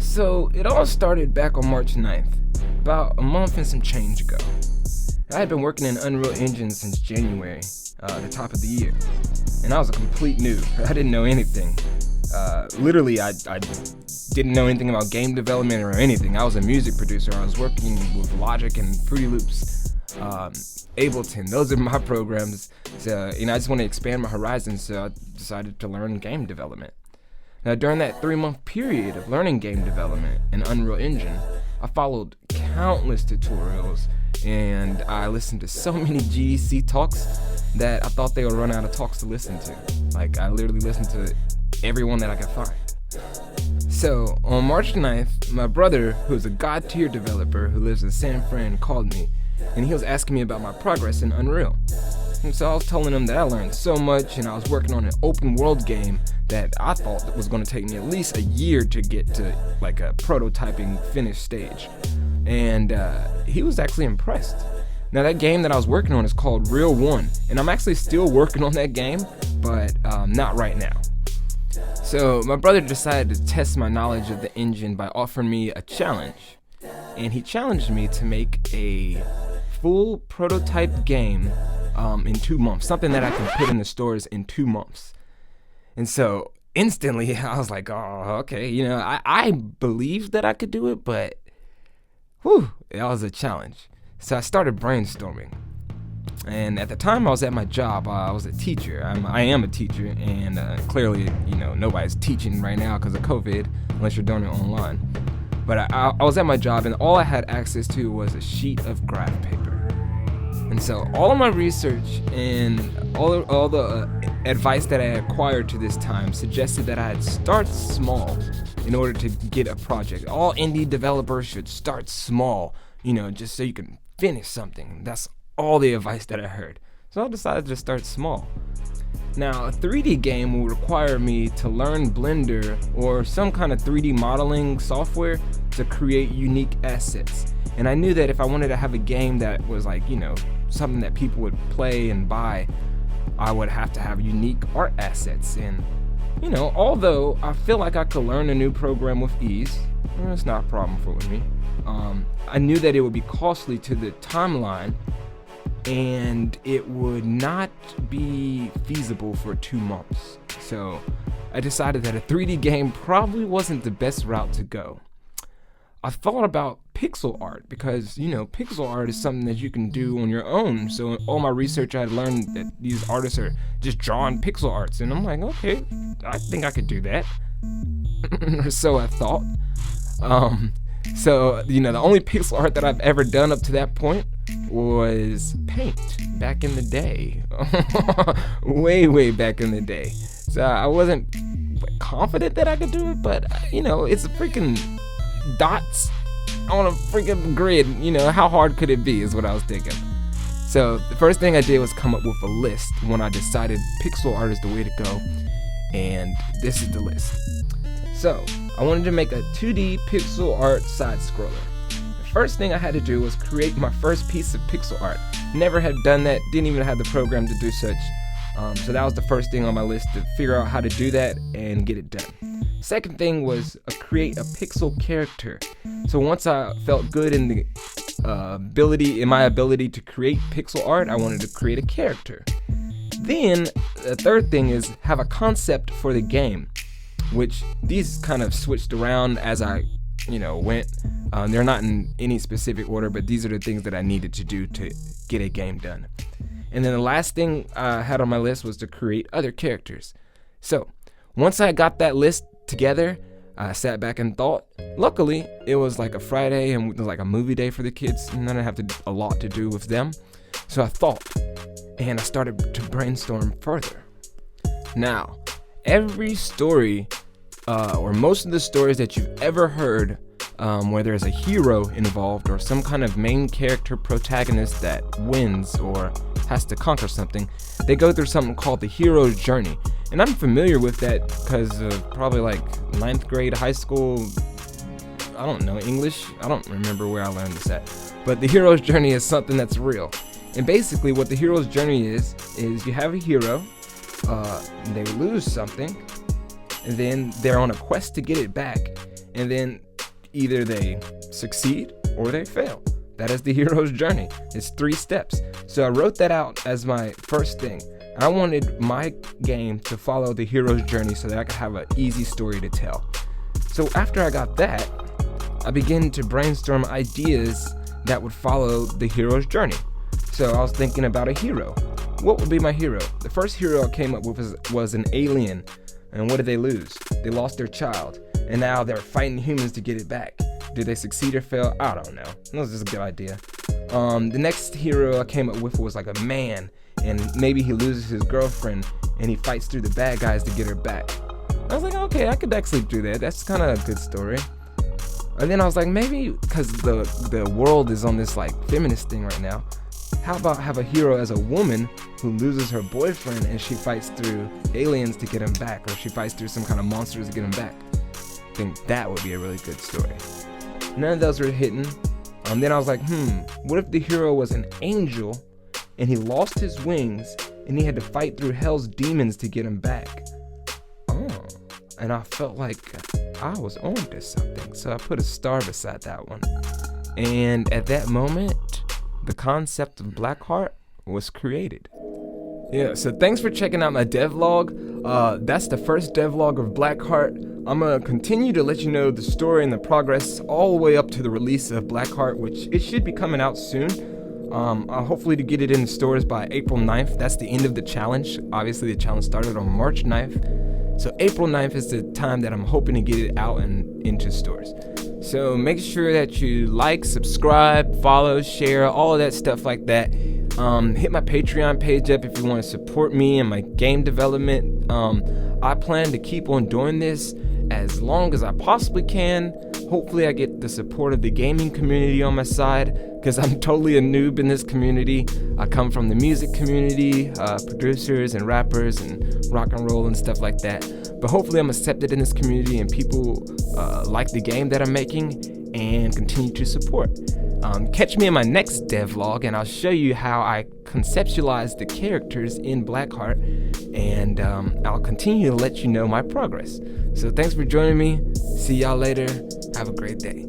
So it all started back on March 9th, about a month and some change ago. I had been working in Unreal Engine since January, the top of the year, and I was a complete noob. I didn't know anything. Literally, I didn't know anything about game development or anything. I was a music producer. I was working with Logic and Fruity Loops, Ableton. Those are my programs. So, I just want to expand my horizons, so I decided to learn game development. Now, during that 3-month period of learning game development in Unreal Engine, I followed countless tutorials, and I listened to so many GDC talks that I thought they would run out of talks to listen to. Like, I literally listened to everyone that I could find. So, on March 9th, my brother, who's a God-tier developer who lives in San Fran, called me, and he was asking me about my progress in Unreal. And so I was telling him that I learned so much, and I was working on an open world game that I thought was going to take me at least a year to get to like a prototyping finished stage. And he was actually impressed. Now, that game that I was working on is called Real 1, and I'm actually still working on that game, but not right now. So my brother decided to test my knowledge of the engine by offering me a challenge, and he challenged me to make a full prototype game in 2 months, something that I can put in the stores in 2 months. And so instantly I was like, oh, okay, I believed that I could do it, but that was a challenge. So I started brainstorming. And at the time I was at my job, I was a teacher. I am a teacher, and clearly, nobody's teaching right now because of COVID, unless you're doing it online. But I was at my job, and all I had access to was a sheet of graph paper. And so all of my research and all the advice that I acquired to this time suggested that I'd start small in order to get a project. All indie developers should start small, just so you can finish something. That's all the advice that I heard. So I decided to start small. Now, a 3D game will require me to learn Blender or some kind of 3D modeling software to create unique assets. And I knew that if I wanted to have a game that was like, something that people would play and buy, I would have to have unique art assets. And, although I feel like I could learn a new program with ease, it's not a problem for me. I knew that it would be costly to the timeline, and it would not be feasible for 2 months. So I decided that a 3D game probably wasn't the best route to go. I thought about pixel art because, pixel art is something that you can do on your own. So in all my research, I had learned that these artists are just drawing pixel arts. And I'm like, okay, I think I could do that. So I thought. So, the only pixel art that I've ever done up to that point was paint back in the day. way back in the day. So I wasn't confident that I could do it, but, it's a freaking dots on a freaking grid. How hard could it be is what I was thinking. So the first thing I did was come up with a list when I decided pixel art is the way to go, and this is the list. So I wanted to make a 2D pixel art side scroller. The first thing I had to do was create my first piece of pixel art. Never had done that, didn't even have the program to do such. So that was the first thing on my list, to figure out how to do that and get it done. Second thing was create a pixel character. So once I felt good in my ability to create pixel art, I wanted to create a character. Then the third thing is have a concept for the game, which these kind of switched around as I went. They're not in any specific order, but these are the things that I needed to do to get a game done. And then the last thing I had on my list was to create other characters. So once I got that list together, I sat back and thought. Luckily, it was like a Friday and it was like a movie day for the kids, and I didn't have a lot to do with them. So I thought, and I started to brainstorm further. Now, every story, or most of the stories that you've ever heard, where there's a hero involved or some kind of main character protagonist that wins or has to conquer something, they go through something called the hero's journey. And I'm familiar with that because of probably like 9th grade, high school, I don't know, English. I don't remember where I learned this at. But the hero's journey is something that's real. And basically what the hero's journey is you have a hero, they lose something, and then they're on a quest to get it back. And then either they succeed or they fail. That is the hero's journey. It's 3 steps. So I wrote that out as my first thing. I wanted my game to follow the hero's journey so that I could have an easy story to tell. So after I got that, I began to brainstorm ideas that would follow the hero's journey. So I was thinking about a hero. What would be my hero? The first hero I came up with was an alien. And what did they lose? They lost their child. And now they're fighting humans to get it back. Did they succeed or fail? I don't know. That was just a good idea. The next hero I came up with was like a man. And maybe he loses his girlfriend and he fights through the bad guys to get her back. I was like, okay, I could actually do that. That's kind of a good story. And then I was like, maybe because the world is on this like feminist thing right now, how about have a hero as a woman who loses her boyfriend and she fights through aliens to get him back, or she fights through some kind of monsters to get him back? I think that would be a really good story. None of those were hitting. Then I was like, what if the hero was an angel and he lost his wings and he had to fight through hell's demons to get him back? Oh, and I felt like I was on to something, so I put a star beside that one. And at that moment, the concept of Blackheart was created. Yeah, so thanks for checking out my devlog. That's the first devlog of Blackheart. I'm gonna continue to let you know the story and the progress all the way up to the release of Blackheart, which it should be coming out soon. Hopefully to get it in the stores by April 9th. That's the end of the challenge. Obviously the challenge started on March 9th. So April 9th is the time that I'm hoping to get it out and into stores. So make sure that you like, subscribe, follow, share, all of that stuff like that. Hit my Patreon page up if you want to support me and my game development. I plan to keep on doing this as long as I possibly can. Hopefully I get the support of the gaming community on my side, because I'm totally a noob in this community. I come from the music community, producers and rappers and rock and roll and stuff like that. But hopefully I'm accepted in this community and people like the game that I'm making and continue to support. Catch me in my next devlog and I'll show you how I conceptualize the characters in Blackheart, and I'll continue to let you know my progress. So thanks for joining me. See y'all later. Have a great day.